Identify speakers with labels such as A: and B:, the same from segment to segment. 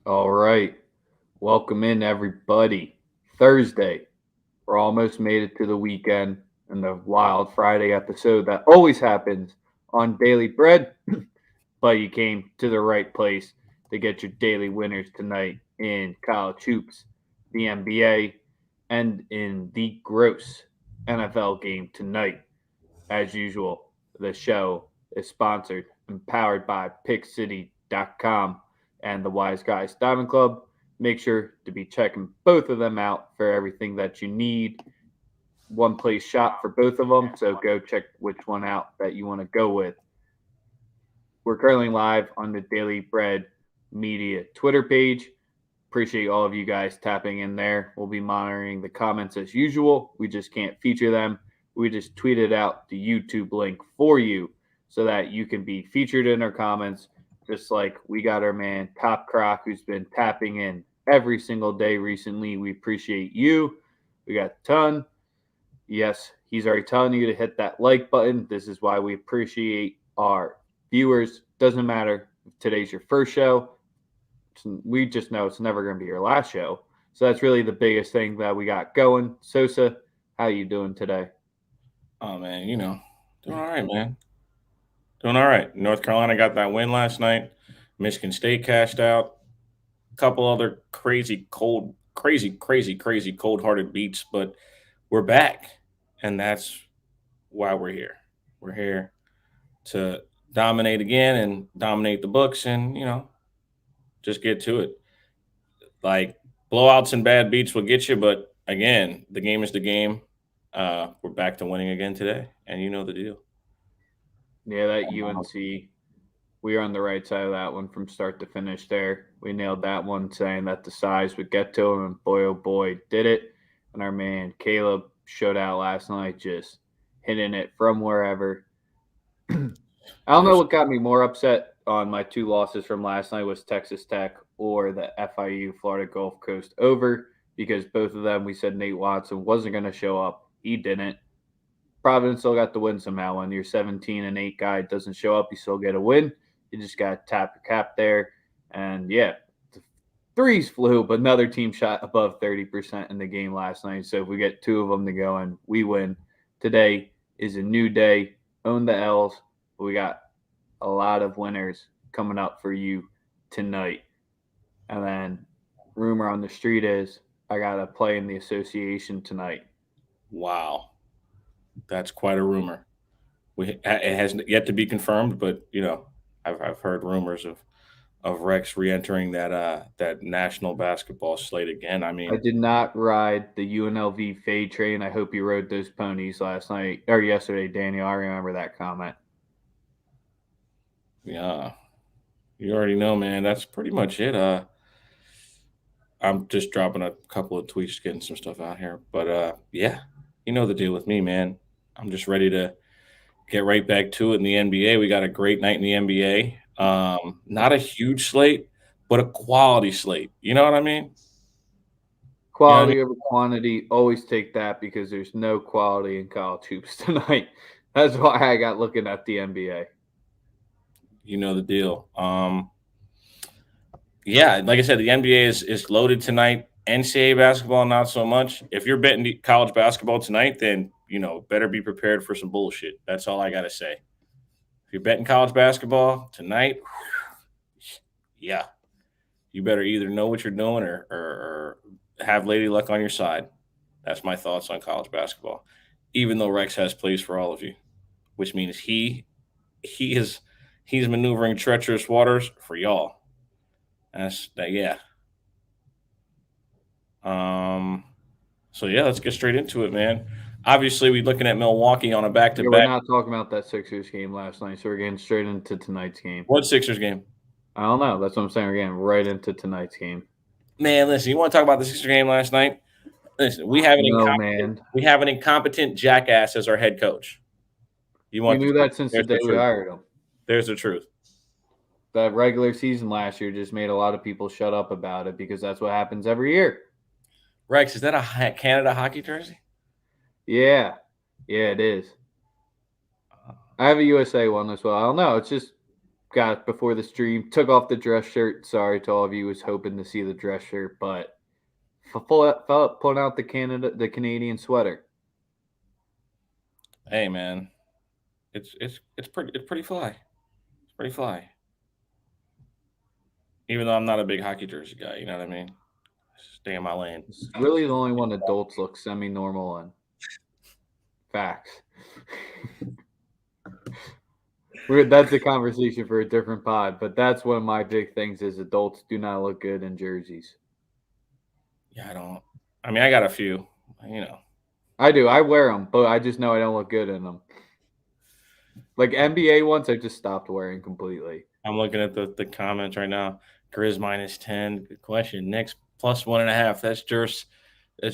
A: All right. Welcome in, everybody. Thursday. We're almost made it to the weekend and the wild Friday episode that always happens on Daily Bread. But you came to the right place to get your daily winners tonight in college hoops, the NBA, and in the gross NFL game tonight. As usual, the show is sponsored and powered by PickCity.com and the Wise Guys Diamond Club. Make sure to be checking both of them out for everything that you need. One place shop for both of them, so go check which one out that you want to go with. We're currently live on the Daily Bread Media Twitter page. Appreciate all of you guys tapping in there. We'll be monitoring the comments as usual. We just can't feature them. We just tweeted out the YouTube link for you so that you can be featured in our comments, just like we got our man Top Croc who's been tapping in every single day recently. We appreciate you. We got a ton. Yes, he's already telling you to hit that like button. This is why we appreciate our viewers. Doesn't matter if today's your first show. We just know it's never going to be your last show. So that's really the biggest thing that we got going. Sosa, how you doing today?
B: Oh man, doing all right, man. Doing all right. North Carolina got that win last night. Michigan State cashed out. A couple other crazy, cold-hearted beats, but we're back, and that's why we're here. We're here to dominate again and dominate the books, and just get to it. Like blowouts and bad beats will get you, but again, the game is the game. We're back to winning again today, and you know the deal.
A: Yeah, that UNC, we are on the right side of that one from start to finish there. We nailed that one, saying that the size would get to him, and boy, oh boy, did it. And our man Caleb showed out last night, just hitting it from wherever. I don't know
B: Yes.
A: what got me more upset on my two losses from last night was Texas Tech or the FIU Florida Gulf Coast over because both of them we said Nate Watson wasn't going to show up. He didn't. Providence still got the win somehow. When your 17-8 guy doesn't show up, you still get a win. You just got to tap your cap there. And yeah, the threes flew, but another team shot above 30% in the game last night. So if we get two of them to go and we win, today is a new day. Own the L's. We got a lot of winners coming up for you tonight. And then rumor on the street is I got to play in the association tonight.
B: Wow. That's quite a rumor. It has yet to be confirmed, but I've heard rumors of Rex re-entering that national basketball slate again. I
A: I
B: mean,
A: did not ride the UNLV fade train. I hope you rode those ponies last night or yesterday, Daniel. I remember that comment.
B: yeah, you already know, man. That's pretty much it. I'm just dropping a couple of tweets, getting some stuff out here, but yeah, you know the deal with me, man. I'm just ready to get right back to it in the NBA. We got a great night in the NBA. Not a huge slate, but a quality slate. You know what I mean? You know what I mean?
A: Quality over quantity. Always take that because there's no quality in college hoops tonight. That's why I got looking at the NBA.
B: You know the deal. Yeah, like I said, the NBA is loaded tonight. NCAA basketball, not so much. If you're betting college basketball tonight, then better be prepared for some bullshit. That's all I gotta say. If you're betting college basketball tonight, yeah, you better either know what you're doing or have Lady Luck on your side. That's my thoughts on college basketball. Even though Rex has plays for all of you, which means he is he's maneuvering treacherous waters for y'all. That's that. Yeah. Um. So yeah, let's get straight into it, man. Obviously, we're looking at Milwaukee on a back to
A: Yeah, we're
B: back.
A: not talking about that Sixers game last night, so we're getting straight into tonight's game.
B: What Sixers game?
A: I don't know. That's what I'm saying. We're getting right into tonight's game.
B: Man, listen. You want to talk about the Sixers game last night? Listen,
A: No, man.
B: we have an incompetent jackass as our head coach. You
A: We
B: want the
A: knew
B: truth?
A: that since the
B: There's
A: day
B: the
A: we
B: truth.
A: hired him.
B: There's the truth.
A: That regular season last year just made a lot of people shut up about it because that's what happens every year.
B: Rex, is that a Canada hockey jersey?
A: Yeah. Yeah, it is. I have a USA one as well. I don't know. It's just got before the stream, took off the dress shirt. Sorry to all of you who was hoping to see the dress shirt, but pulling out the Canadian sweater.
B: Hey man, it's pretty fly. It's pretty fly. Even though I'm not a big hockey jersey guy, you know what I mean? Stay in my lane.
A: It's really the only one adults look semi-normal on. Facts. That's a conversation for a different pod, but that's one of my big things is adults do not look good in jerseys.
B: Yeah, I don't. I mean, I got a few. You know,
A: I do. I wear them, but I just know I don't look good in them. Like NBA ones, I just stopped wearing completely.
B: I'm looking at the comments right now. Grizz -10. Good question. Knicks +1.5. That's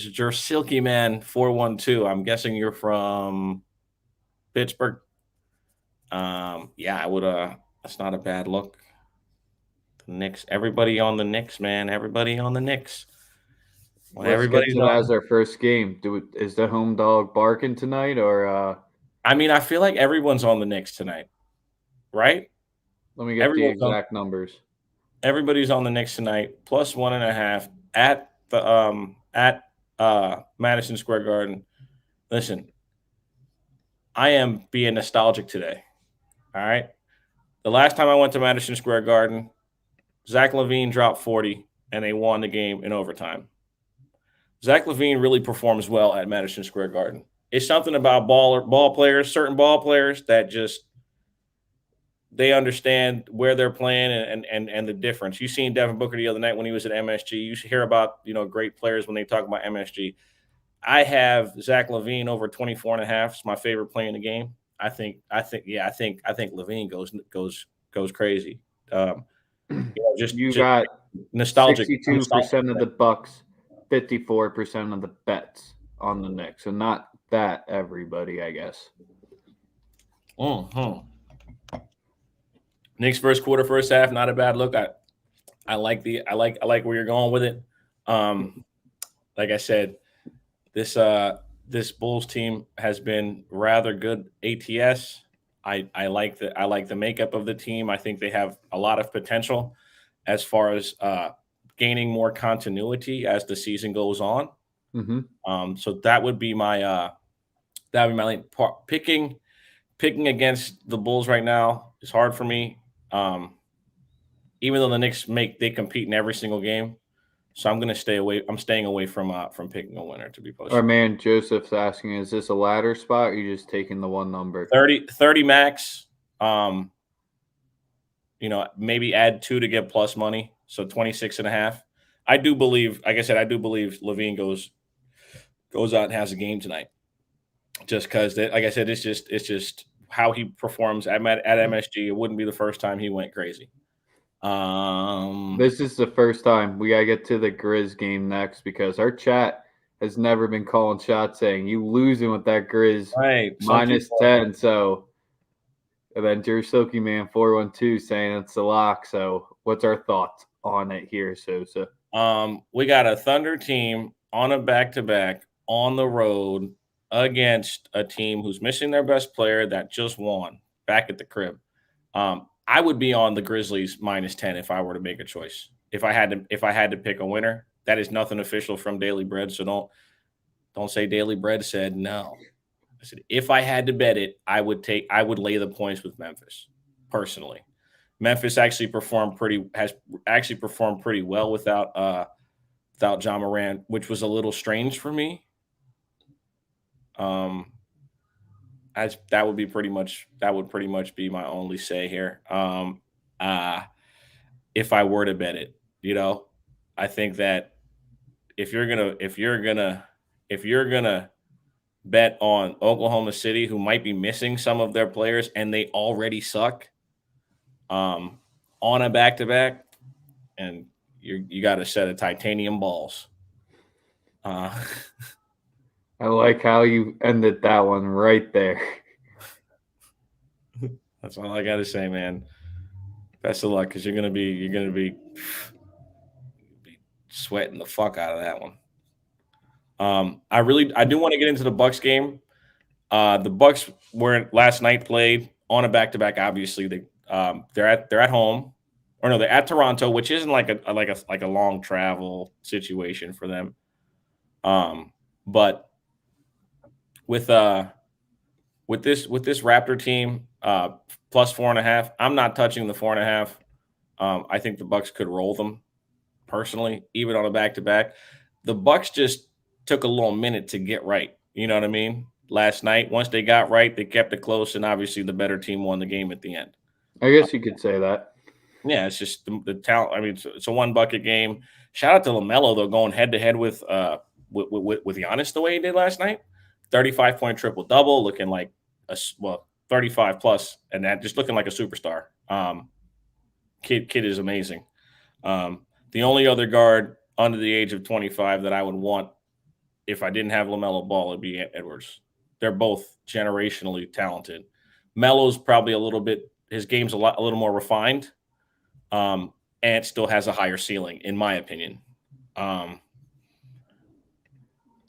B: Jer Silky Man 412. I'm guessing you're from Pittsburgh. Yeah, I would. That's not a bad look. The Knicks. Everybody on the Knicks, man. Everybody on the Knicks. When
A: Let's get
B: everybody's
A: to that
B: on.
A: as our first game. Is the home dog barking tonight, or
B: I mean, I feel like everyone's on the Knicks tonight, right?
A: let me get the
B: Everyone's on.
A: exact numbers?
B: Everybody's on the Knicks tonight. +1.5 at Madison Square Garden. Listen, I am being nostalgic today. All right. The last time I went to Madison Square Garden, Zach LaVine dropped 40 and they won the game in overtime. Zach LaVine really performs well at Madison Square Garden. It's something about ball players, certain ball players that just they understand where they're playing and the difference. You seen Devin Booker the other night when he was at MSG. You hear about great players when they talk about MSG. I have Zach LaVine over 24.5. It's my favorite play in the game. I think LaVine goes crazy. Just
A: You got
B: nostalgic. I'm
A: 62% of the Bucks, 54% of the bets on the Knicks, and not that everybody, I guess.
B: Mm-hmm. Knicks first quarter, first half, not a bad look. I like where you're going with it. Like I said, this Bulls team has been rather good ATS. I like the makeup of the team. I think they have a lot of potential as far as gaining more continuity as the season goes on.
A: Mm-hmm.
B: So that would be my lane. Picking against the Bulls right now is hard for me. Even though the Knicks they compete in every single game, so I'm going to stay away. I'm staying away from picking a winner, to be
A: Our
B: posted.
A: man Joseph's asking, is this a ladder spot or are you just taking the one number?
B: 30 max. Maybe add 2 to get plus money. So 26.5. I do believe, like I said, I do believe LaVine goes out and has a game tonight. Just because, like I said, it's just how he performs at MSG. It wouldn't be the first time he went crazy.
A: This is the first time we gotta get to the Grizz game next because our chat has never been calling shots saying you losing with that Grizz
B: right
A: -10. So and then Jer Silky Man 412 saying it's a lock. So what's our thoughts on it here, Sosa?
B: We got a Thunder team on a back-to-back on the road against a team who's missing their best player that just won back at the crib. I would be on the Grizzlies -10 if I were to make a choice. If I had to pick a winner, that is nothing official from Daily Bread, so don't say Daily Bread said no. I said if I had to bet it, I would lay the points with Memphis personally. Memphis actually performed pretty well without John Morant, which was a little strange for me. That would pretty much be my only say here. If I were to bet it, I think that if you're gonna bet on Oklahoma City, who might be missing some of their players and they already suck, on a back-to-back, and you got a set of titanium balls.
A: I like how you ended that one right there.
B: That's all I got to say, man. Best of luck, because you're gonna be sweating the fuck out of that one. I do want to get into the Bucks game. The Bucks were last night played on a back-to-back. Obviously, They're at home, or no, they're at Toronto, which isn't like a long travel situation for them. But with this Raptor team, plus 4.5, I'm not touching the 4.5. I think the Bucks could roll them personally, even on a back to back. The Bucks just took a little minute to get right. You know what I mean? Last night, once they got right, they kept it close, and obviously the better team won the game at the end.
A: I guess you could say that.
B: Yeah, it's just the talent. I mean, it's a one bucket game. Shout out to LaMelo though, going head to head with Giannis the way he did last night. 35-point triple double, looking like 35 plus, and that just looking like a superstar. Kid is amazing. The only other guard under the age of 25 that I would want if I didn't have LaMelo Ball would be Edwards. They're both generationally talented. Melo's probably his game's a little more refined. Ant still has a higher ceiling, in my opinion.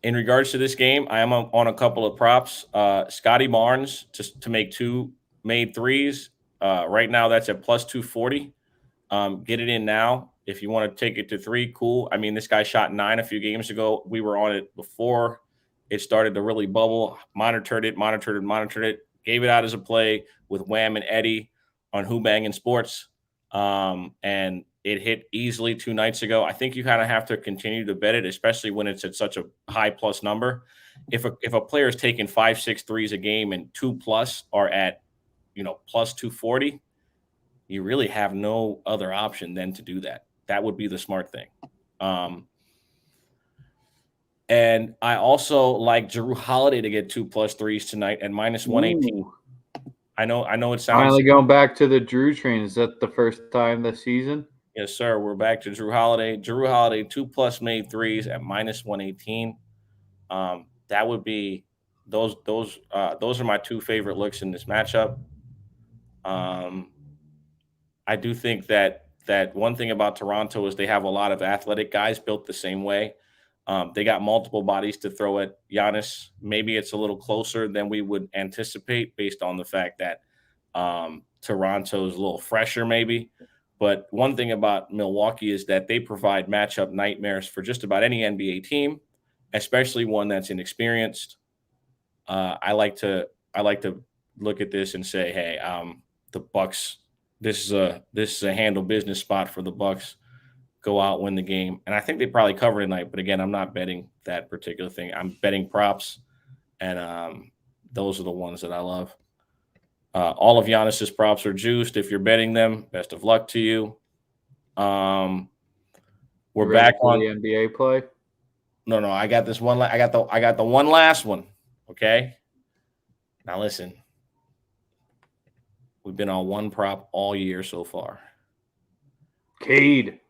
B: In regards to this game, I am on a couple of props. Scotty Barnes to make 2 made threes. Right now, that's at plus 240. Get it in now. If you want to take it to 3, cool. I mean, this guy shot 9 a few games ago. We were on it before it started to really bubble. Monitored it. Gave it out as a play with Wham and Eddie on Who Bangin' Sports. And it hit easily 2 nights ago. I think you kind of have to continue to bet it, especially when it's at such a high plus number. If a player is taking 5, 6 threes a game and 2 plus are at, plus 240, you really have no other option than to do that. That would be the smart thing. And I also like Jrue Holiday to get 2+ threes tonight at minus 118.
A: Ooh.
B: I know it sounds
A: Finally going back to the Drew train. Is that the first time this season?
B: Yes, sir. We're back to Jrue Holiday. Jrue Holiday 2+ made threes at minus 118. That would be those are my 2 favorite looks in this matchup. I do think that one thing about Toronto is they have a lot of athletic guys built the same way. They got multiple bodies to throw at Giannis. Maybe it's a little closer than we would anticipate based on the fact that Toronto's a little fresher, maybe. But one thing about Milwaukee is that they provide matchup nightmares for just about any NBA team, especially one that's inexperienced. I like to look at this and say, hey, the Bucks. This is a handle business spot for the Bucks. Go out, win the game, and I think they probably cover tonight. But again, I'm not betting that particular thing. I'm betting props, and those are the ones that I love. All of Giannis's props are juiced. If you're betting them, best of luck to you. We're back on
A: the NBA play.
B: No, I got this one. I got the one last one. Okay. Now listen. We've been on one prop all year so far.
A: Cade.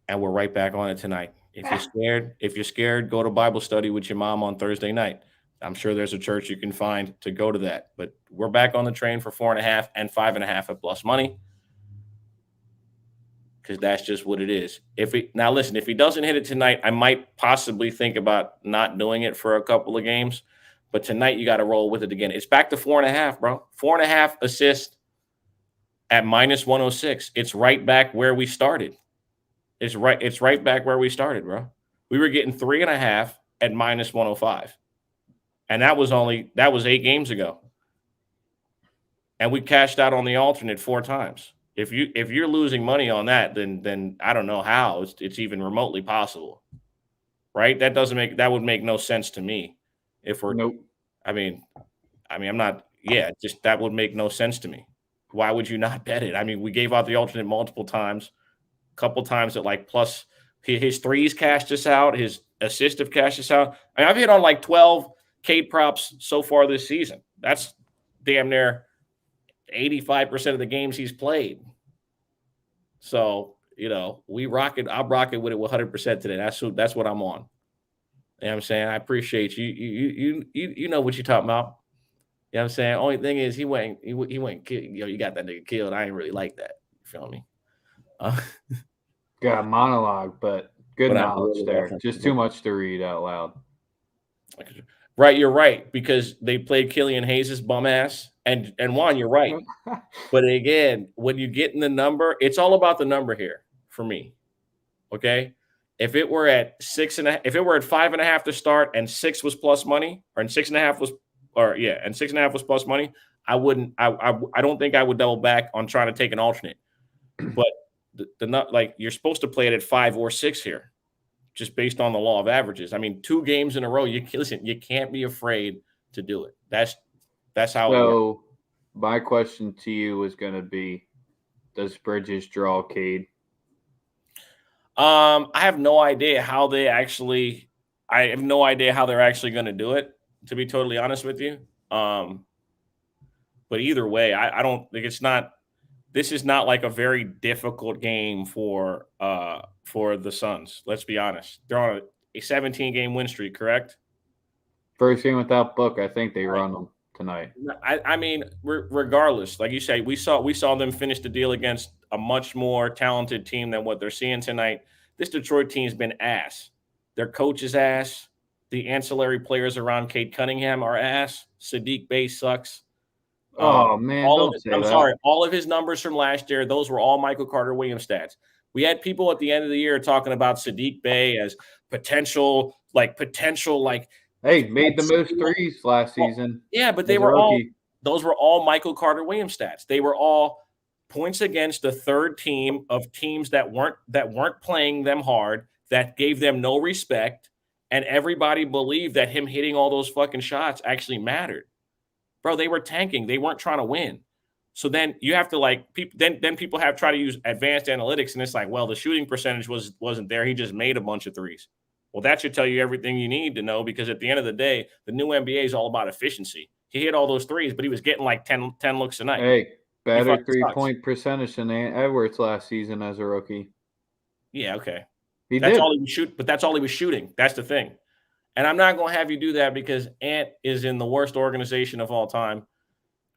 B: And we're right back on it tonight. If you're scared, go to Bible study with your mom on Thursday night. I'm sure there's a church you can find to go to that. But we're back on the train for 4.5 and 5.5 at plus money. Because that's just what it is. If he doesn't hit it tonight, I might possibly think about not doing it for a couple of games. But tonight you got to roll with it again. It's back to 4.5, bro. 4.5 assists at minus 106. It's right back where we started. It's right back where we started, bro. We were getting 3.5 at minus 105. And that was 8 games ago. And we cashed out on the alternate 4 times. If you're losing money on that, then I don't know how it's even remotely possible. Right? That would make no sense to me. If we're
A: Nope.
B: I mean, I'm not, just that would make no sense to me. Why would you not bet it? I mean, we gave out the alternate multiple times, a couple times at like plus his threes cashed us out, his assist have cashed us out. I mean, I've hit on like 12 Cade props so far this season. That's damn near 85% of the games he's played. So, we rock it. I'm rocking with it 100% today. That's what I'm on. You know what I'm saying? I appreciate you. You know what you're talking about. You know what I'm saying? Only thing is he went you got that nigga killed. I ain't really like that. You feel me?
A: Got a monologue, but good knowledge there. Just too much to read out loud.
B: Right, you're right, because they played Killian Hayes' bum ass. And Juan, you're right. But again, when you get in the number, it's all about the number here for me. Okay. If it were at if it were at 5.5 to start and 6 was plus money, or and 6.5 was, or yeah, and 6.5 was plus money, I wouldn't, I don't think I would double back on trying to take an alternate. But like you're supposed to play it at 5 or 6 here, just based on the law of averages. I mean, 2 games in a row, listen, you can't be afraid to do it. That's how it works.
A: So my question to you is going to be: does Bridges draw Cade?
B: I have no idea how they actually. I have no idea how they're actually going to do it. To be totally honest with you, but either way, I don't think it's not. This is not like a very difficult game for the Suns. Let's be honest. They're on a 17 game win streak, correct?
A: First game without Book, I think they
B: Right.
A: run them tonight.
B: I mean, regardless, like you say, we saw them finish the deal against a much more talented team than what they're seeing tonight. This Detroit team's been ass. Their coach is ass. The ancillary players around Cade Cunningham are ass. Sadiq Bey sucks.
A: Oh man,
B: All of
A: don't
B: it,
A: say
B: I'm
A: that.
B: sorry, all of his numbers from last year, those were all Michael Carter Williams stats. We had people at the end of the year talking about Sadiq Bey as potential, like
A: Hey, made the most threes last season
B: yeah, but
A: as a rookie.
B: those were all Michael Carter Williams stats. They were all points against the third team of teams that weren't playing them hard, that gave them no respect, and everybody believed that him hitting all those fucking shots actually mattered. Bro, they were tanking. They weren't trying to win. So then you have to like people. Then people have tried to use advanced analytics, and it's like, well, the shooting percentage wasn't there. He just made a bunch of threes. Well, that should tell you everything you need to know, because at the end of the day, the new NBA is all about efficiency. He hit all those threes, but he was getting like 10 looks a night.
A: Hey,
B: He
A: better
B: fucking sucks.
A: 3-point percentage than Edwards last season as a rookie.
B: Yeah, okay.
A: He
B: That's
A: did.
B: all he was shooting, but that's all he was shooting. That's the thing. And I'm not going to have you do that because Ant is in the worst organization of all time.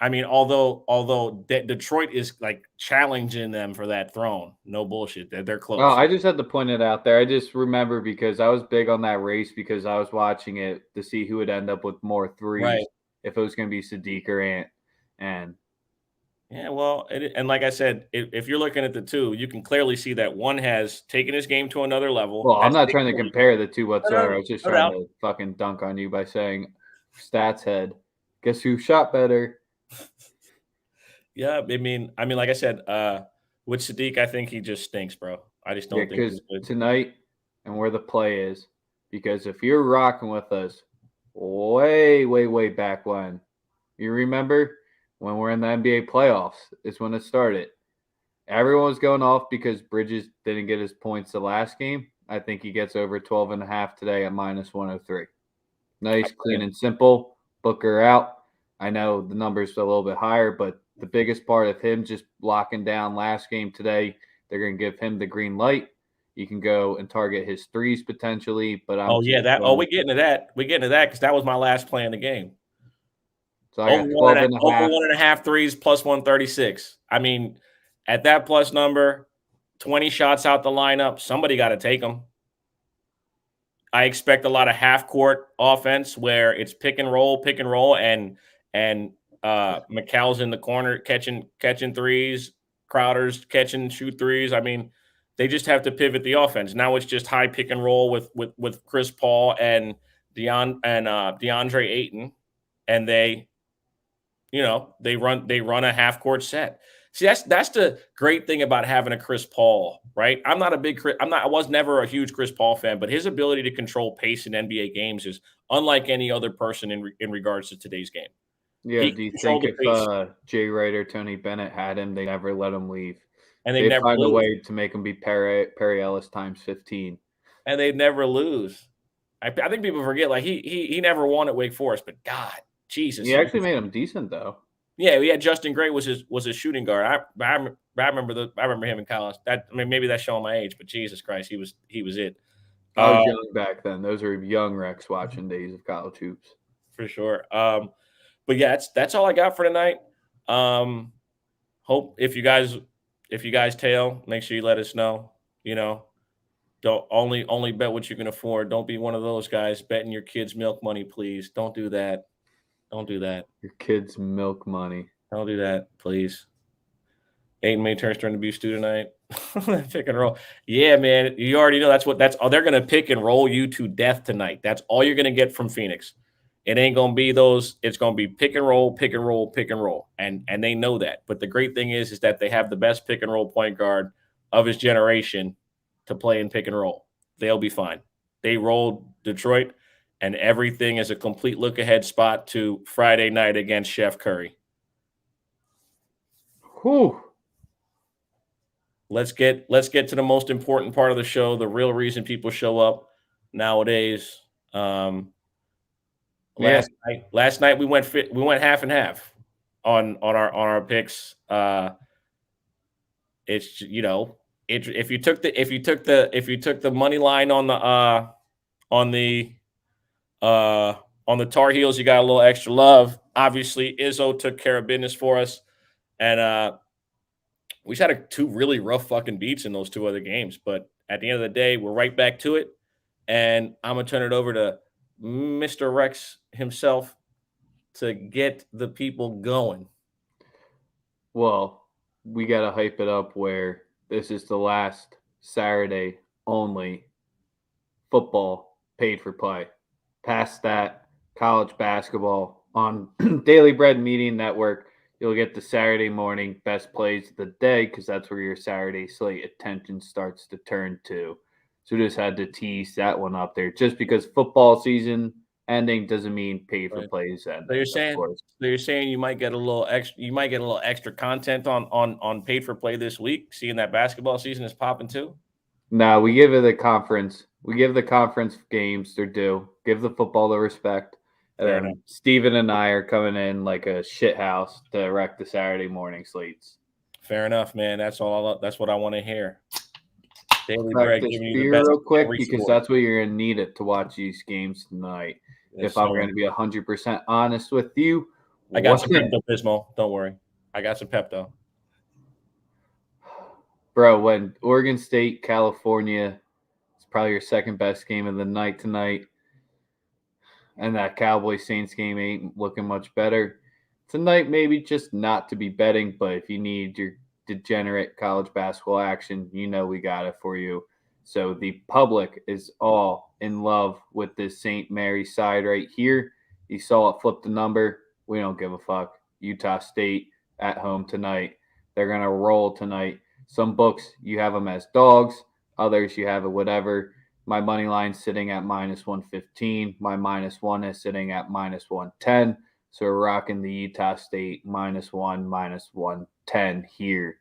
B: I mean, although Detroit is like challenging them for that throne, no bullshit. They're
A: Oh,
B: close.
A: I just had to point it out there. I just remember because I was big on that race because I was watching it to see who would end up with more threes,
B: Right.
A: if it was going to be Sadiq or Ant. And
B: Yeah, well, and like I said, if you're looking at the two, you can clearly see that one has taken his game to another level.
A: well, I'm
B: That's
A: not
B: Big
A: trying to
B: Willie.
A: compare the two
B: No, no,
A: whatsoever. I was just
B: no
A: trying
B: doubt.
A: to fucking dunk on you by saying stats head. Guess who shot better?
B: Yeah, I mean, like I said, with Sadiq, I think he just stinks, bro. I just
A: Yeah,
B: don't think he's
A: because
B: good.
A: tonight and where the play is. Because if you're rocking with us way, way, way back when, you remember when we're in the NBA playoffs, is when it started. Everyone was going off because Bridges didn't get his points the last game. I think he gets over 12.5 today at minus 103. Nice, clean, and simple. Booker out. I know the number's a little bit higher, but the biggest part of him just locking down last game today, they're going to give him the green light. He can go and target his threes potentially, but I'm
B: Oh yeah,
A: just going.
B: we getting to that. We getting to that because that was my last play in the game.
A: So I got 12 and a
B: Over
A: half.
B: 1.5 threes plus 136. I mean, at that plus number, 20 shots out the lineup, somebody got to take them. I expect a lot of half court offense where it's pick and roll, and McCall's in the corner catching threes, Crowder's catching shoot threes. I mean, they just have to pivot the offense. Now it's just high pick and roll with Chris Paul and DeAndre Ayton, and they run a half court set. See, that's the great thing about having a Chris Paul, right? I was never a huge Chris Paul fan, but his ability to control pace in NBA games is unlike any other person in regards to today's game.
A: Yeah,
B: He
A: do
B: can
A: you
B: control
A: think
B: the
A: if
B: pace,
A: Jay Wright or Tony Bennett had him, they never let him leave?
B: and they
A: They'd
B: never
A: find a
B: lose,
A: way to make him be Perry Ellis times 15.
B: and they never lose. I think people forget, like he never won at Wake Forest, but God, Jesus,
A: He actually made him decent though.
B: yeah, we had Justin Gray was his shooting guard. I remember him in college. Maybe that's showing my age, but Jesus Christ, he was it.
A: I
B: Uh,
A: was young back then. Those are young Rex watching days of college hoops.
B: for sure. But yeah, that's all I got for tonight. Hope if you guys tail, make sure you let us know. You know, Don't only bet what you can afford. Don't be one of those guys betting your kids' milk money, please. Don't do that. Don't do that.
A: Your kids' milk money.
B: Don't do that, please. Aiden May turns to be Stu tonight. Pick and roll. Yeah, man. You already know that's all they're gonna pick and roll you to death tonight. That's all you're gonna get from Phoenix. It ain't gonna be those, it's gonna be pick and roll, pick and roll, pick and roll. And they know that. But the great thing is that they have the best pick and roll point guard of his generation to play in pick and roll. They'll be fine. They rolled Detroit, and everything is a complete look ahead spot to Friday night against Chef Curry.
A: Whew.
B: Let's get to the most important part of the show, the real reason people show up nowadays. Last night we went half and half on our picks. It's if you took the money line on the Tar Heels, you got a little extra love. Obviously, Izzo took care of business for us, and we just had two really rough fucking beats in those two other games. But at the end of the day, we're right back to it. And I'm going to turn it over to Mr. Rex himself to get the people going.
A: Well, we got to hype it up where this is the last Saturday only football paid for play. Past that, college basketball on Daily Bread Media Network. You'll get the Saturday morning best plays of the day because that's where your Saturday slate attention starts to turn to. So just had to tease that one up there. Just because football season ending doesn't mean pay for plays end.
B: So you're saying you might get a little extra content on paid for play this week, seeing that basketball season is popping too?
A: No, we give it the conference. We give the conference games their due. Give the football the respect. Steven and I are coming in like a shit house to wreck the Saturday morning slates.
B: Fair enough, man. That's what I want to hear.
A: Daily Bread giving you the best real quick because that's what you're gonna need it to watch these games tonight. Yes, if I'm going to be 100% honest with you,
B: I got some Pepto-Bismol. Don't worry, I got some Pepto.
A: Bro, when Oregon State, California, it's probably your second best game of the night tonight. And that Cowboys Saints game ain't looking much better. Tonight, maybe just not to be betting, but if you need your degenerate college basketball action, you know we got it for you. So the public is all in love with this St. Mary's side right here. You saw it flip the number. We don't give a fuck. Utah State at home tonight. They're going to roll tonight. Some books, you have them as dogs. Others, you have it whatever. My money line's sitting at minus 115. My minus one is sitting at minus 110. So we're rocking the Utah State minus 110 here.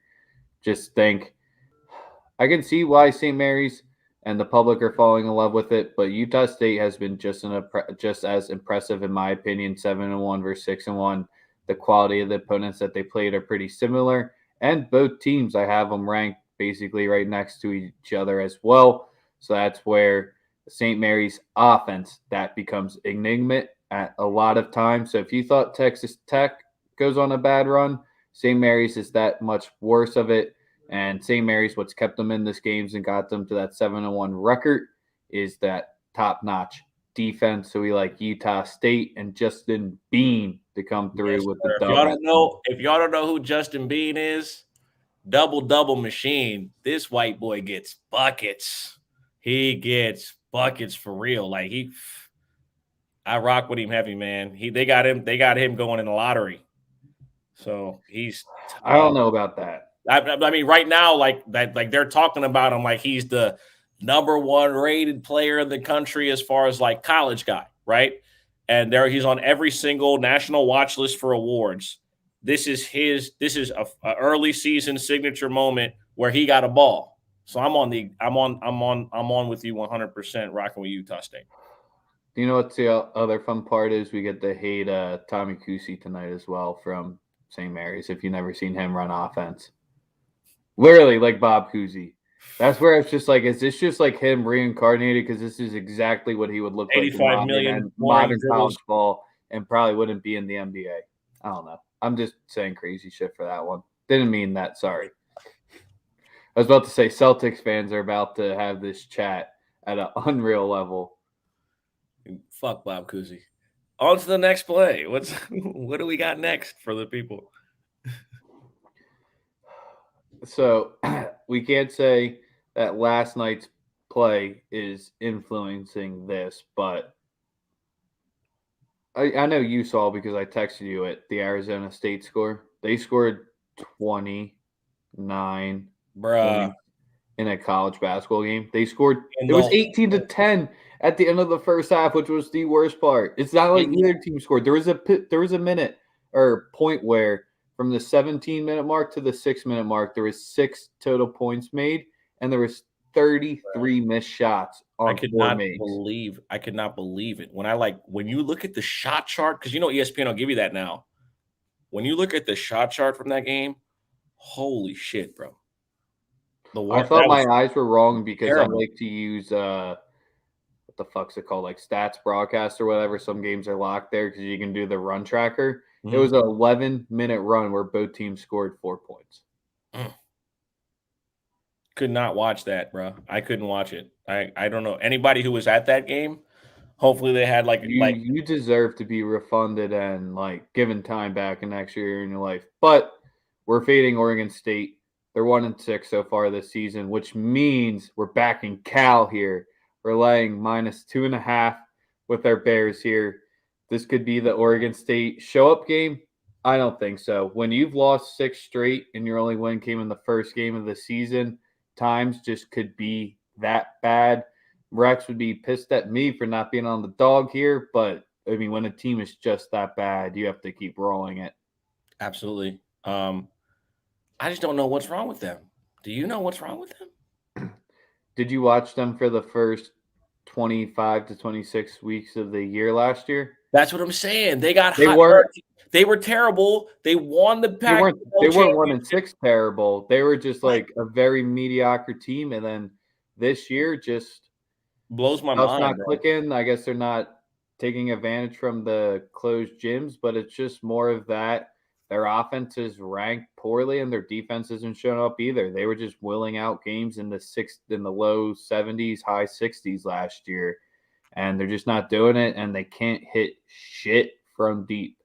A: Just think, I can see why St. Mary's and the public are falling in love with it, but Utah State has been just as impressive in my opinion. 7-1 versus 6-1. The quality of the opponents that they played are pretty similar, and both teams I have them ranked basically right next to each other as well. So that's where St. Mary's offense, that becomes enigma at a lot of times. So if you thought Texas Tech goes on a bad run, St. Mary's is that much worse of it. And St. Mary's, what's kept them in this games and got them to that 7-1 record is that top-notch defense. So we like Utah State and Justin Bean to come through with the double.
B: If y'all don't know who Justin Bean is, double machine. This white boy gets buckets. He gets buckets for real. Like I rock with him heavy, man. They got him going in the lottery. So he's.
A: I don't know about that.
B: I mean, right now, like they're talking about him like he's the number one rated player in the country as far as like college guy, right? And he's on every single national watch list for awards. This is a early season signature moment where he got a ball. So I'm on with you 100%, rocking with Utah State.
A: You know what the other fun part is? We get to hate Tommy Kusi tonight as well from St. Mary's. If you've never seen him run offense, literally like Bob Cousy. That's where it's just like, is this just like him reincarnated? Because this is exactly what he would look like in modern college ball, and probably wouldn't be in the NBA. I don't know. I'm just saying crazy shit for that one. Didn't mean that. Sorry. I was about to say Celtics fans are about to have this chat at an unreal level.
B: Fuck Bob Cousy. On to the next play. What do we got next for the people?
A: So we can't say that last night's play is influencing this, but I know you saw because I texted you at the Arizona State score. They scored 29
B: Bruh.
A: points in a college basketball game. They scored
B: In
A: it
B: the
A: was 18-10 at the end of the first half, which was the worst part. It's not like
B: in
A: either team scored. There was a minute or point where from the 17-minute mark to the 6-minute mark, there was 6 total points made, and there was 33 missed shots
B: I
A: on
B: could
A: 4
B: not
A: makes.
B: believe it. When you look at the shot chart, because ESPN will give you that now. When you look at the shot chart from that game, holy shit, bro.
A: I
B: That
A: thought my
B: was
A: eyes were wrong because I
B: terrible.
A: like to use what the fuck's it called, like stats broadcast or whatever. Some games are locked there because you can do the run tracker. It
B: Mhm.
A: was an 11-minute run where both teams scored 4 points.
B: Mm. Could not watch that, bro. I couldn't watch it. I don't know anybody who was at that game. Hopefully they had
A: You deserve to be refunded and like given time back in next year in your life. But we're fading Oregon State. They're 1-6 so far this season, which means we're backing Cal here. We're laying -2.5 with our Bears here. This could be the Oregon State show up game. I don't think so. When you've lost 6 straight and your only win came in the first game of the season, times just could be that bad. Rex would be pissed at me for not being on the dog here, but I mean, when a team is just that bad, you have to keep rolling it.
B: absolutely. I just don't know what's wrong with them. Do you know what's wrong with them?
A: Did you watch them for the first 25 to 26 weeks of the year last year?
B: That's what I'm saying. They got
A: They
B: hot.
A: weren't
B: They were terrible. They won the
A: they weren't they
B: Pac-12
A: weren't
B: championship.
A: 1-6 terrible. They were just
B: What?
A: like a very mediocre team, and then this year just
B: Blows my
A: stuff's
B: mind,
A: not
B: bro.
A: clicking. I guess they're not taking advantage from the closed gyms, but it's just more of that. Their offense is ranked poorly, and their defense isn't showing up either. They were just willing out games in the low 70s, high 60s last year, and they're just not doing it. And they can't hit shit from deep.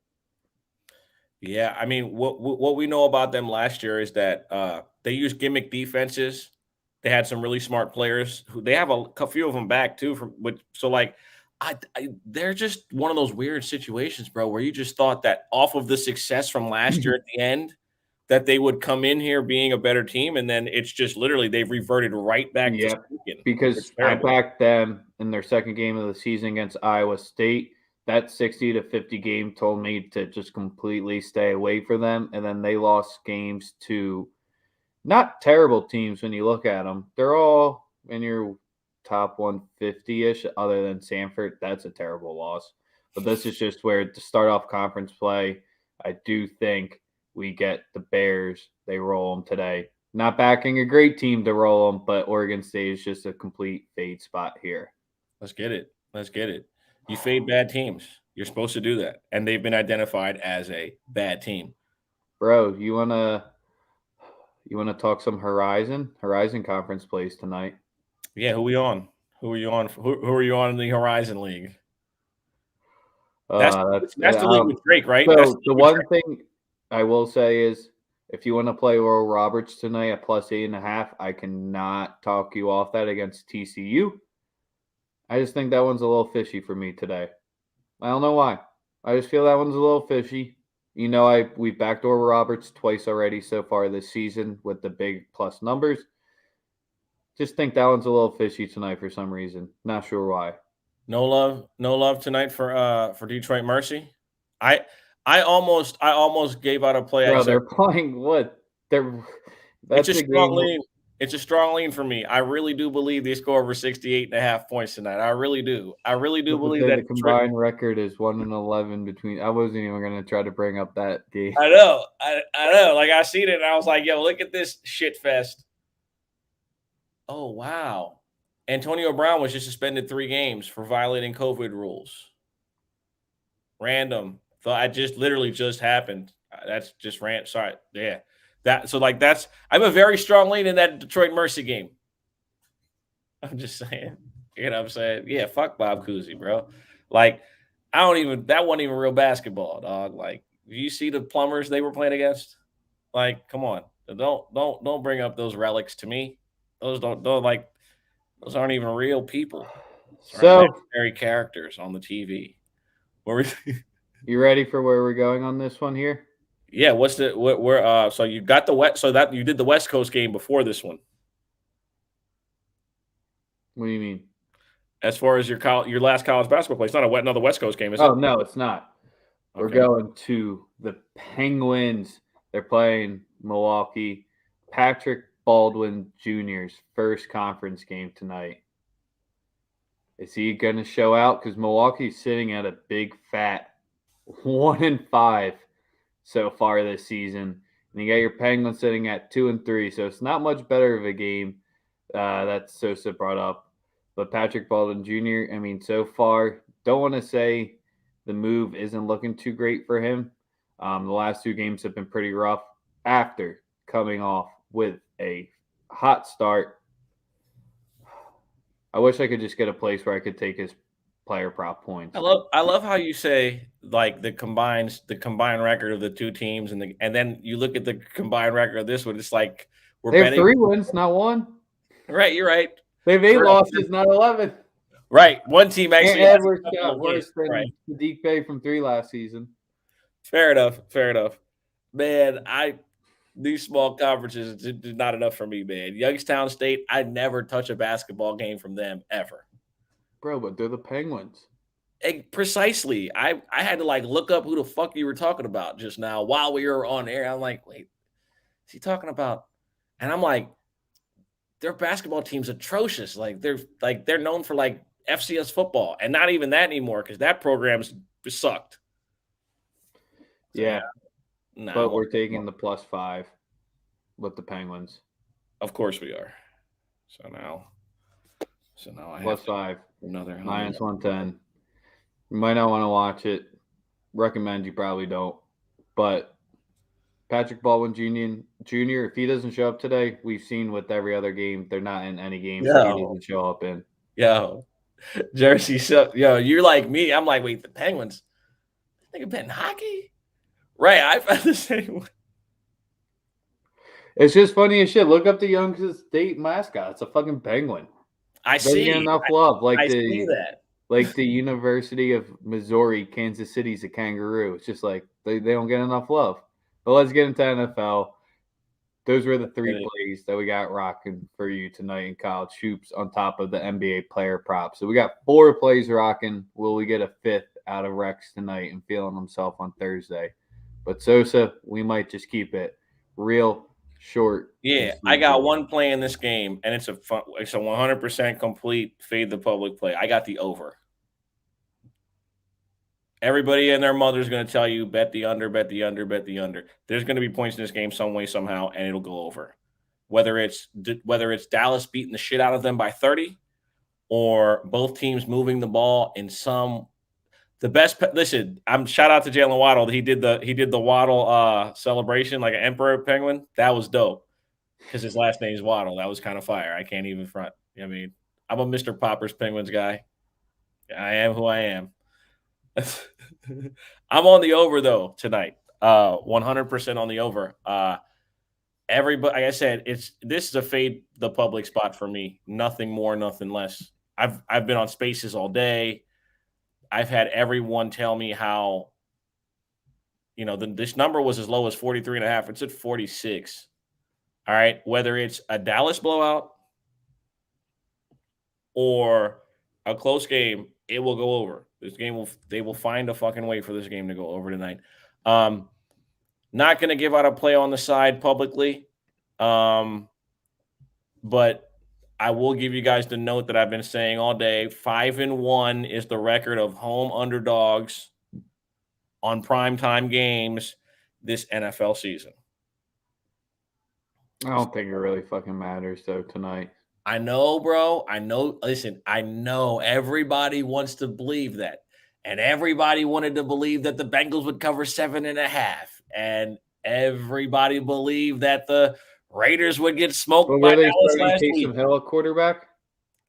B: Yeah, I mean, what we know about them last year is that they use gimmick defenses. They had some really smart players who they have a few of them back too. They're just one of those weird situations, bro, where you just thought that off of the success from last year at the end, that they would come in here being a better team, and then it's just literally they've reverted right back to
A: Yep.
B: stinking. It's
A: Because I
B: terrible.
A: backed them in their second game of the season against Iowa State. That 60-50 game told me to just completely stay away from them. And then they lost games to not terrible teams when you look at them. They're all in your top 150 ish, other than Sanford. That's a terrible loss. But this is just where to start off conference play, I do think we get the Bears. They roll them today. Not backing a great team to roll them, but Oregon State is just a complete fade spot here.
B: Let's get it. Let's get it. You fade bad teams. You're supposed to do that, and they've been identified as a bad team.
A: Bro, you wanna talk some Horizon? Horizon conference plays tonight.
B: Yeah, who we on? Who are you on? Who are you on in the Horizon League?
A: That's
B: That's the league with Drake, right? That's
A: so
B: the
A: the
B: league with
A: one thing I will say is if you want to play Oral Roberts tonight at +8.5, I cannot talk you off that against TCU. I just think that one's a little fishy for me today. I don't know why. I just feel that one's a little fishy. We've backdoor Roberts twice already so far this season with the big plus numbers. Just think that one's a little fishy tonight for some reason. Not sure why.
B: no love tonight for Detroit Mercy. I I almost gave out a play. I
A: Bro,
B: said
A: they're playing what? They're
B: it's
A: that's
B: a
A: a
B: strong
A: game.
B: lean. It's a strong lean for me. I really do believe they score over 68.5 points tonight. I really do. I really do
A: Let's just
B: believe
A: say
B: that
A: the combined record is 1-11 between. I wasn't even going to try to bring up that game.
B: I know. I know. Like I seen it and I was like, yo, look at this shit fest. Oh wow. Antonio Brown was just suspended 3 games for violating COVID rules. Random. Thought I just literally just happened. That's just rant. Sorry. Yeah. I have a very strong lean in that Detroit Mercy game. I'm just saying. You know what I'm saying? Yeah, fuck Bob Cousy, bro. Like, that wasn't even real basketball, dog. Like, do you see the plumbers they were playing against? Like, come on. Don't bring up those relics to me. Those those aren't even real people. Those are
A: So,
B: imaginary characters on the TV. Where
A: you ready for where we're going on this one here?
B: yeah, where so you got the west so that you did the West Coast game before this one.
A: What do you mean?
B: As far as your last college basketball play, it's not another West Coast game, is it?
A: Oh, no, it's not. We're
B: Okay.
A: going to the Penguins. They're playing Milwaukee. Patrick Baldwin Jr.'s first conference game tonight. Is he going to show out? Because Milwaukee's sitting at a big fat 1-5 so far this season. And you got your Penguins sitting at 2-3. So it's not much better of a game that Sosa brought up. But Patrick Baldwin Jr., I mean, so far, don't want to say the move isn't looking too great for him. The last two games have been pretty rough after coming off with a hot start. I wish I could just get a place where I could take his player prop points.
B: I love how you say like the combined record of the two teams and then you look at the combined record of this one. It's like we're
A: They have
B: betting
A: 3 wins, not 1.
B: right. You're right.
A: They have 8
B: Correct.
A: losses, not 11.
B: Right. One team actually has
A: Edwards
B: a couple
A: got
B: of
A: worse
B: wins.
A: than
B: Right.
A: Sadiq Bey from 3 last season.
B: Fair enough. Man, these small conferences is not enough for me, man. Youngstown State, I'd never touch a basketball game from them ever.
A: Bro, but they're the Penguins.
B: Precisely. I had to like look up who the fuck you were talking about just now while we were on air. I'm like, wait, is he talking about? And I'm like, their basketball team's atrocious. Like they're known for like FCS football, and not even that anymore because that program's sucked. So,
A: Yeah.
B: nah,
A: But we're taking the +5 with the Penguins.
B: Of course we are. So now I have
A: +5.
B: another
A: -110. You might not want to watch it. Recommend you probably don't. But Patrick Baldwin Jr., if he doesn't show up today, we've seen with every other game, they're not in any games that he doesn't show up in.
B: Yo, Jersey, you're like me. I'm like, wait, the Penguins? I think I'm betting hockey? Right, I felt the same way.
A: It's just funny as shit. Look up the Youngstown State mascot. It's a fucking penguin.
B: I
A: Doesn't
B: see
A: get enough love.
B: I see that.
A: Like the University of Missouri, Kansas City's a kangaroo. It's just like they don't get enough love. But let's get into NFL. Those were the 3 plays that we got rocking for you tonight in college hoops on top of the NBA player prop. So we got 4 plays rocking. Will we get a 5th out of Rex tonight and feeling himself on Thursday? But Sosa, we might just keep it real short.
B: Yeah, I got one play in this game, and it's a 100% complete fade the public play. I got the over. Everybody and their mother's going to tell you bet the under, bet the under, bet the under. There's going to be points in this game some way, somehow, and it'll go over. Whether it's Dallas beating the shit out of them by 30, or both teams moving the ball in some. The best. Listen, shout out to Jalen Waddle. He did the Waddle celebration like an emperor penguin. That was dope because his last name is Waddle. That was kind of fire. I can't even front. I mean, I'm a Mr. Popper's Penguins guy. I am who I am. I'm on the over though tonight. 100% on the over. Everybody, like I said, this is a fade the public spot for me. Nothing more, nothing less. I've been on Spaces all day. I've had everyone tell me how, this number was as low as 43.5. It's at 46. All right. Whether it's a Dallas blowout or a close game, it will go over. They will find a fucking way for this game to go over tonight. Not going to give out a play on the side publicly. But I will give you guys the note that I've been saying all day. 5-1 is the record of home underdogs on primetime games this NFL season.
A: I don't think it really fucking matters though tonight.
B: I know, bro. I know. Listen, I know everybody wants to believe that. And everybody wanted to believe that the Bengals would cover 7.5. And Everybody believed that the Raiders would get smoked
A: Well,
B: by
A: were they
B: Dallas
A: starting
B: last week.
A: Taysom Hill at quarterback?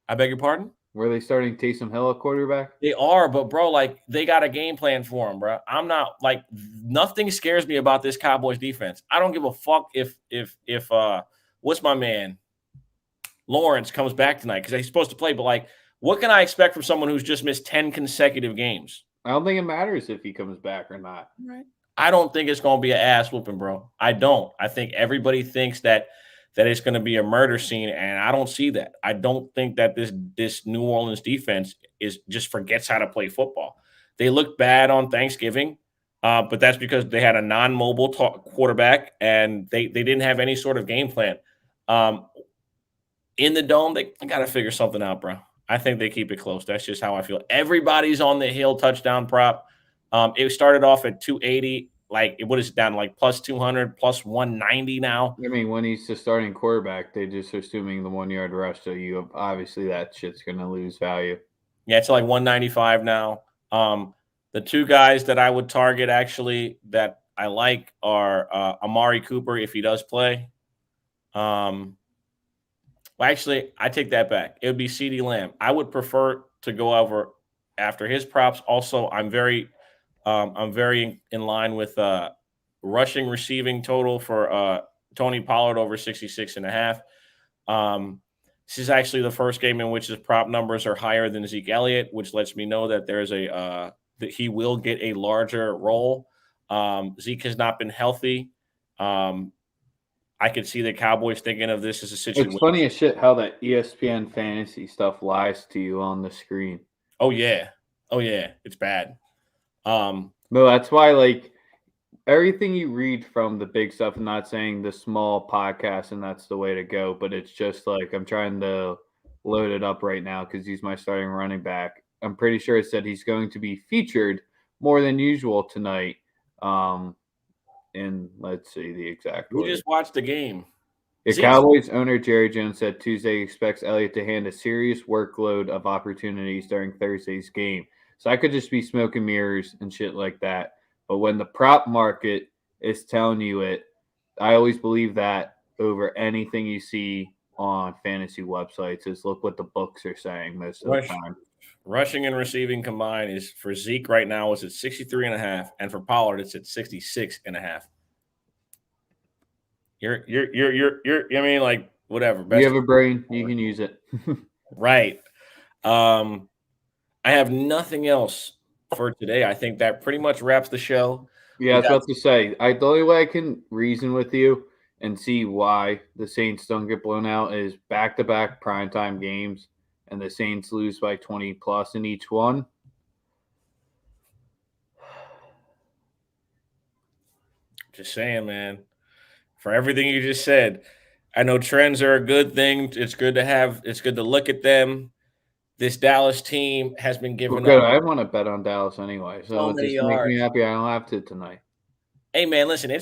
B: I beg your pardon?
A: Were they starting Taysom Hill at quarterback?
B: They are, but bro, like they got a game plan for him, bro. I'm not like nothing scares me about this Cowboys defense. I don't give a fuck if what's my man Lawrence comes back tonight because he's supposed to play. But like, what can I expect from someone who's just missed 10 consecutive games?
A: I don't think it matters if he comes back or not.
B: Right. I don't think it's going to be an ass whooping, bro. I don't. I think everybody thinks that it's going to be a murder scene, and I don't see that. I don't think that this New Orleans defense is just forgets how to play football. They looked bad on Thanksgiving, but that's because they had a non-mobile quarterback, and they didn't have any sort of game plan. In the dome, they got to figure something out, bro. I think they keep it close. That's just how I feel. Everybody's on the Hill touchdown prop. It started off at 280. Like, what is it down? Like plus 200, plus 190 now.
A: I mean, when he's the starting quarterback, they just are assuming the 1 yard rush. So you have, obviously that shit's going to lose value.
B: Yeah, it's like 195 now. The two guys that I would target actually that I like are Amari Cooper if he does play. Well, actually, I take that back. It would be CeeDee Lamb. I would prefer to go over after his props. Also, I'm very in line with rushing receiving total for Tony Pollard over 66.5. This is actually the first game in which his prop numbers are higher than Zeke Elliott, which lets me know that there's that he will get a larger role. Zeke has not been healthy. I could see the Cowboys thinking of this as a situation.
A: It's funny as shit how that ESPN fantasy stuff lies to you on the screen.
B: Oh yeah, it's bad.
A: No, that's why like everything you read from the big stuff. I'm not saying the small podcast and that's the way to go, but it's just like I'm trying to load it up right now because he's my starting running back. I'm pretty sure it said he's going to be featured more than usual tonight. And let's see the exact.
B: We just watched the game.
A: The Cowboys owner Jerry Jones said Tuesday expects Elliott to hand a serious workload of opportunities during Thursday's game. So I could just be smoking mirrors and shit like that. But when the prop market is telling you it, I always believe that over anything you see on fantasy websites is look what the books are saying most of the time.
B: Rushing and receiving combined is for Zeke right now is at 63.5, and for Pollard it's at 66.5. You're I mean, like, whatever.
A: You have a brain, you can use it.
B: Right. I have nothing else for today. I think that pretty much wraps the show.
A: Yeah, I was about to say, the only way I can reason with you and see why the Saints don't get blown out is back-to-back primetime games, and the Saints lose by 20 plus in each one.
B: Just saying, man. For everything you just said, I know trends are a good thing. It's good to look at them. This Dallas team has been given
A: good. I want to bet on Dallas anyway, so
B: many
A: just make me happy I don't have to tonight.
B: Hey man, listen,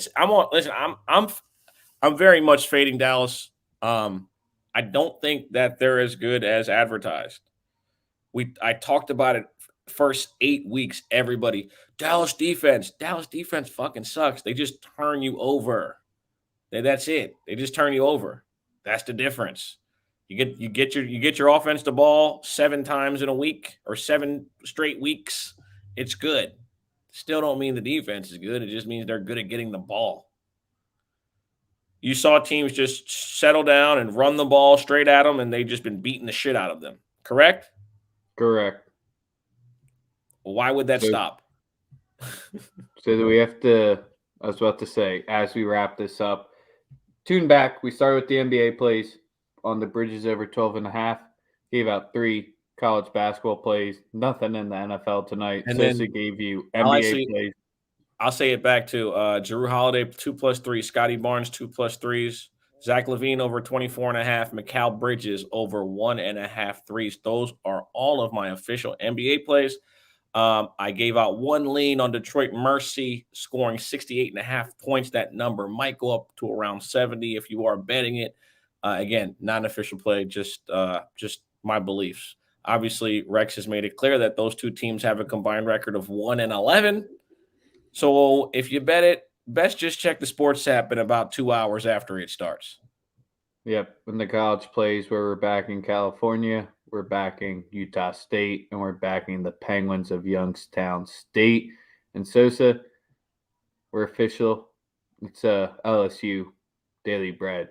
B: I'm very much fading Dallas. I don't think that they're as good as advertised. I talked about it first 8 weeks. Everybody, Dallas defense fucking sucks. They just turn you over. That's it. They just turn you over. That's the difference. You get your offense the ball 7 times in a week or 7 straight weeks. It's good. Still don't mean the defense is good. It just means they're good at getting the ball. You saw teams just settle down and run the ball straight at them, and they've just been beating the shit out of them. Correct?
A: Correct.
B: Well, why would that stop?
A: So do we have to, I was about to say, as we wrap this up, tune back. We started with the NBA plays on the Bridges over 12.5. Gave out 3 college basketball plays. Nothing in the NFL tonight. And Sosa gave you NBA plays.
B: I'll say it back to Jrue Holiday 2+3, Scotty Barnes 2+3s, Zach LaVine over 24.5, Mikal Bridges over 1.5 threes. Those are all of my official NBA plays. I gave out 1 lean on Detroit Mercy scoring 68.5 points. That number might go up to around 70 if you are betting it. Again, not an official play, just my beliefs. Obviously, Rex has made it clear that those two teams have a combined record of 1-11. So if you bet it, best just check the sports app in about 2 hours after it starts.
A: Yep. When the college plays, where we're backing California, we're backing Utah State, and we're backing the Penguins of Youngstown State. And Sosa, we're official. It's a LSU Daily Bread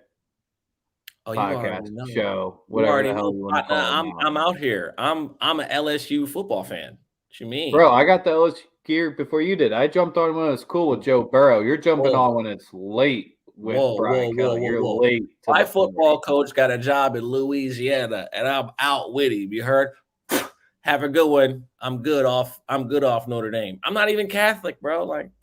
B: Oh, you already
A: podcast
B: know.
A: show,
B: You
A: whatever
B: already
A: the hell
B: know.
A: you want to
B: Partner,
A: call it
B: I'm
A: now.
B: I'm out here. I'm a LSU football fan. What you mean?
A: Bro, I got the LSU gear before you did. I jumped on when it's cool with Joe Burrow. You're jumping
B: Whoa.
A: on when it's late with
B: Whoa,
A: Brian
B: whoa, whoa,
A: Kelly.
B: whoa,
A: You're
B: whoa.
A: late to
B: My
A: the
B: football
A: party.
B: coach got a job in Louisiana, and I'm out with him. You heard? Have a good one. I'm good off Notre Dame. I'm not even Catholic, bro. Like,